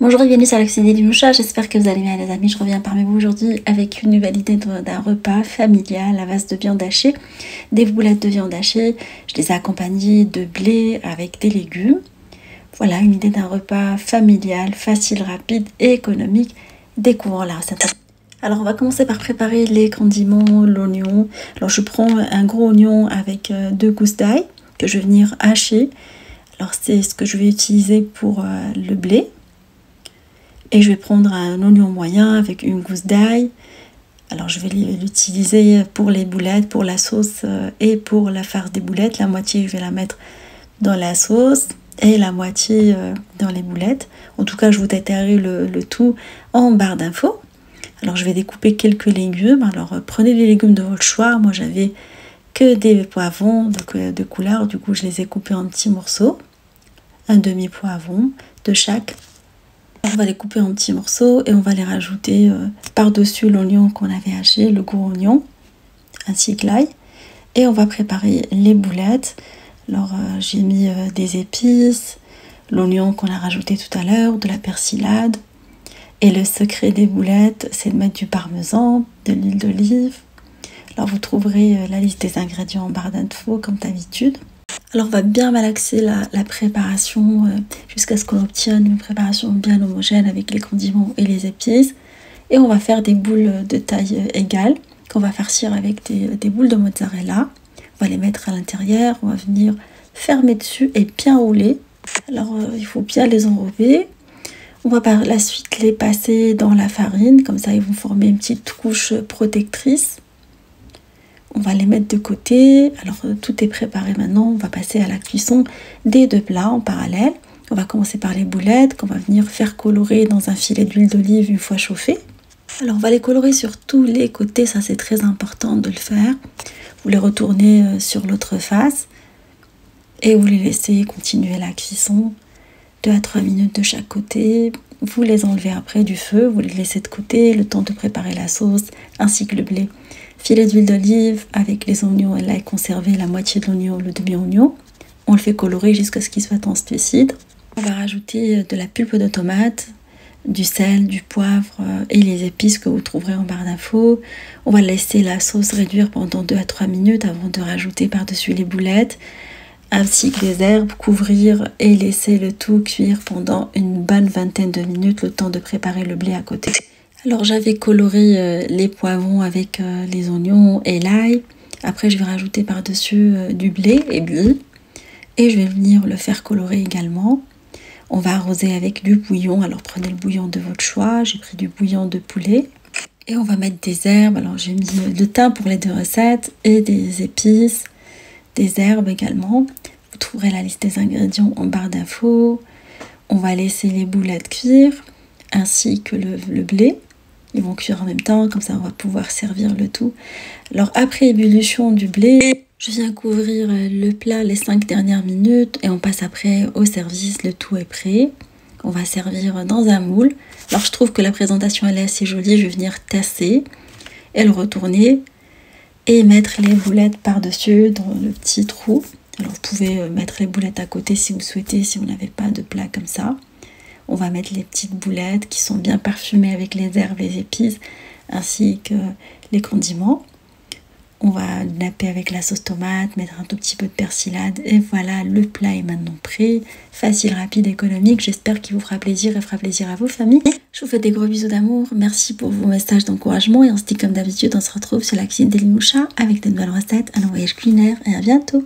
Bonjour et bienvenue sur la cuisine d'Eliloucha, j'espère que vous allez bien les amis. Je reviens parmi vous aujourd'hui avec une nouvelle idée d'un repas familial à base de viande hachée, des boulettes de viande hachée. Je les ai accompagnées de blé avec des légumes. Voilà une idée d'un repas familial, facile, rapide et économique. Découvrons la recette. Alors on va commencer par préparer les condiments, l'oignon. Alors je prends un gros oignon avec 2 gousses d'ail que je vais venir hacher. Alors c'est ce que je vais utiliser pour le blé. Et je vais prendre un oignon moyen avec une gousse d'ail. Alors je vais l'utiliser pour les boulettes, pour la sauce et pour la farce des boulettes. La moitié je vais la mettre dans la sauce et la moitié dans les boulettes. En tout cas je vous détaillerai le tout en barre d'infos. Alors je vais découper quelques légumes. Alors prenez les légumes de votre choix. Moi j'avais que des poivrons de couleur. Du coup je les ai coupés en petits morceaux. Un demi-poivron de chaque. On va les couper en petits morceaux et on va les rajouter par-dessus l'oignon qu'on avait haché, le gros oignon, ainsi que l'ail. Et on va préparer les boulettes. Alors j'ai mis des épices, l'oignon qu'on a rajouté tout à l'heure, de la persillade. Et le secret des boulettes, c'est de mettre du parmesan, de l'huile d'olive. Alors vous trouverez la liste des ingrédients en barre d'infos comme d'habitude. Alors on va bien malaxer la préparation jusqu'à ce qu'on obtienne une préparation bien homogène avec les condiments et les épices. Et on va faire des boules de taille égale qu'on va farcir avec des boules de mozzarella. On va les mettre à l'intérieur, on va venir fermer dessus et bien rouler. Alors il faut bien les enrober. On va par la suite les passer dans la farine, comme ça ils vont former une petite couche protectrice. On va les mettre de côté. Alors tout est préparé maintenant. On va passer à la cuisson des deux plats en parallèle. On va commencer par les boulettes qu'on va venir faire colorer dans un filet d'huile d'olive une fois chauffé. Alors on va les colorer sur tous les côtés. Ça c'est très important de le faire. Vous les retournez sur l'autre face et vous les laissez continuer la cuisson 2 à 3 minutes de chaque côté. Vous les enlevez après du feu. Vous les laissez de côté le temps de préparer la sauce ainsi que le blé. Filet d'huile d'olive avec les oignons et l'ail conservé, la moitié de l'oignon, le demi-oignon. On le fait colorer jusqu'à ce qu'il soit translucide. On va rajouter de la pulpe de tomate, du sel, du poivre et les épices que vous trouverez en barre d'infos. On va laisser la sauce réduire pendant 2 à 3 minutes avant de rajouter par-dessus les boulettes, ainsi que les herbes, couvrir et laisser le tout cuire pendant une bonne vingtaine de minutes, le temps de préparer le blé à côté. Alors j'avais coloré les poivrons avec les oignons et l'ail. Après je vais rajouter par-dessus du blé ébi. Et je vais venir le faire colorer également. On va arroser avec du bouillon. Alors prenez le bouillon de votre choix. J'ai pris du bouillon de poulet. Et on va mettre des herbes. Alors j'ai mis le thym pour les 2 recettes. Et des épices. Des herbes également. Vous trouverez la liste des ingrédients en barre d'infos. On va laisser les boulettes cuire. Ainsi que le blé. Ils vont cuire en même temps, comme ça on va pouvoir servir le tout. Alors après ébullition du blé, je viens couvrir le plat les 5 dernières minutes et on passe après au service, le tout est prêt. On va servir dans un moule. Alors je trouve que la présentation elle est assez jolie, je vais venir tasser et le retourner et mettre les boulettes par-dessus dans le petit trou. Alors vous pouvez mettre les boulettes à côté si vous souhaitez, si vous n'avez pas de plat comme ça. On va mettre les petites boulettes qui sont bien parfumées avec les herbes, les épices, ainsi que les condiments. On va napper avec la sauce tomate, mettre un tout petit peu de persillade. Et voilà, le plat est maintenant prêt. Facile, rapide, économique. J'espère qu'il vous fera plaisir et fera plaisir à vos familles. Je vous fais des gros bisous d'amour. Merci pour vos messages d'encouragement. Et on se dit comme d'habitude, on se retrouve sur la cuisine d'Eliloucha avec de nouvelles recettes, un voyage culinaire et à bientôt.